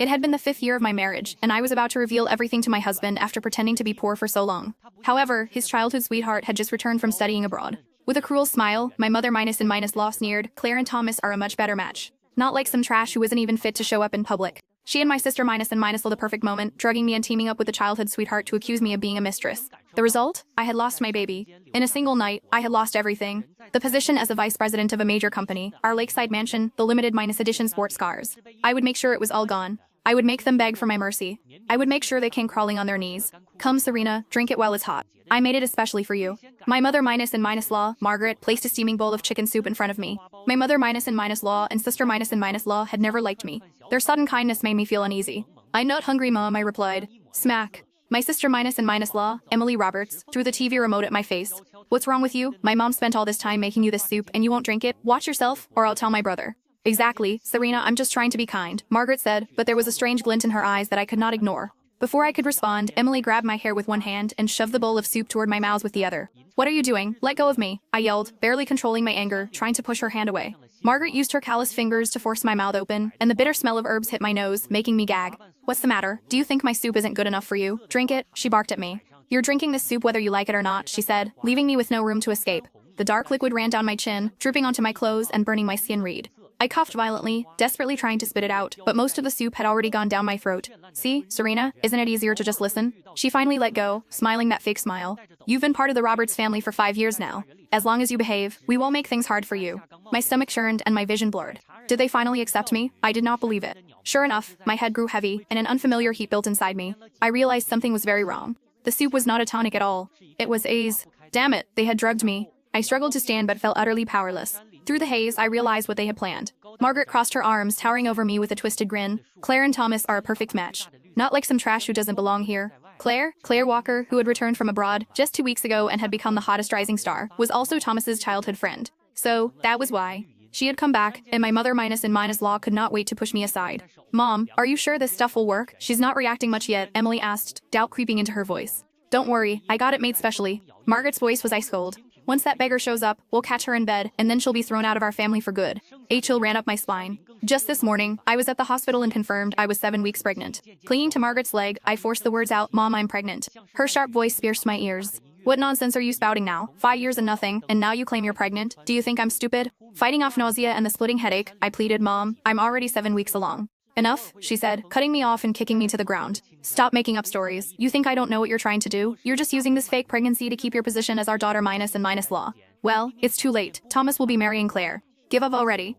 It had been the 5th year of my marriage, and I was about to reveal everything to my husband after pretending to be poor for so long. However, his childhood sweetheart had just returned from studying abroad. With a cruel smile, my mother minus and minus law sneered, "Claire and Thomas are a much better match. Not like some trash who isn't even fit to show up in public." She and my sister minus and minus saw the perfect moment, drugging me and teaming up with the childhood sweetheart to accuse me of being a mistress. The result? I had lost my baby. In a single night, I had lost everything. The position as a vice president of a major company, our lakeside mansion, the limited minus edition sports cars. I would make sure it was all gone. I would make them beg for my mercy. I would make sure they came crawling on their knees. "Come, Serena, drink it while it's hot. I made it especially for you." My mother minus and minus law, Margaret, placed a steaming bowl of chicken soup in front of me. My mother minus and minus law and sister minus and minus law had never liked me. Their sudden kindness made me feel uneasy. "I'm not hungry, Mom," I replied. Smack. My sister minus and minus law, Emily Roberts, threw the TV remote at my face. "What's wrong with you? My mom spent all this time making you this soup and you won't drink it? Watch yourself, or I'll tell my brother." "Exactly, Serena, I'm just trying to be kind," Margaret said, but there was a strange glint in her eyes that I could not ignore. Before I could respond, Emily grabbed my hair with one hand and shoved the bowl of soup toward my mouth with the other. "What are you doing? Let go of me," I yelled, barely controlling my anger, trying to push her hand away. Margaret used her callous fingers to force my mouth open, and the bitter smell of herbs hit my nose, making me gag. "What's the matter? Do you think my soup isn't good enough for you? Drink it," she barked at me. "You're drinking this soup whether you like it or not," she said, leaving me with no room to escape. The dark liquid ran down my chin, dripping onto my clothes and burning my skin reed. I coughed violently, desperately trying to spit it out, but most of the soup had already gone down my throat. "See, Serena, isn't it easier to just listen?" She finally let go, smiling that fake smile. "You've been part of the Roberts family for 5 years now. As long as you behave, we won't make things hard for you." My stomach churned and my vision blurred. Did they finally accept me? I did not believe it. Sure enough, my head grew heavy, and an unfamiliar heat built inside me. I realized something was very wrong. The soup was not a tonic at all. It was A's. Damn it, they had drugged me. I struggled to stand but felt utterly powerless. Through the haze, I realized what they had planned. Margaret crossed her arms, towering over me with a twisted grin. "Claire and Thomas are a perfect match. Not like some trash who doesn't belong here." Claire Walker, who had returned from abroad just 2 weeks ago and had become the hottest rising star, was also Thomas's childhood friend. So, that was why. She had come back, and my mother minus and minus law could not wait to push me aside. "Mom, are you sure this stuff will work?" "She's not reacting much yet," Emily asked, doubt creeping into her voice. "Don't worry, I got it made specially." Margaret's voice was ice cold. "Once that beggar shows up, we'll catch her in bed, and then she'll be thrown out of our family for good." A chill ran up my spine. Just this morning, I was at the hospital and confirmed I was 7 weeks pregnant. Clinging to Margaret's leg, I forced the words out, "Mom, I'm pregnant." Her sharp voice pierced my ears. "What nonsense are you spouting now? 5 years and nothing, and now you claim you're pregnant? Do you think I'm stupid?" Fighting off nausea and the splitting headache, I pleaded, "Mom, I'm already 7 weeks along." "Enough," she said, cutting me off and kicking me to the ground. "Stop making up stories. You think I don't know what you're trying to do? You're just using this fake pregnancy to keep your position as our daughter minus and minus law. Well, it's too late. Thomas will be marrying Claire. Give up already."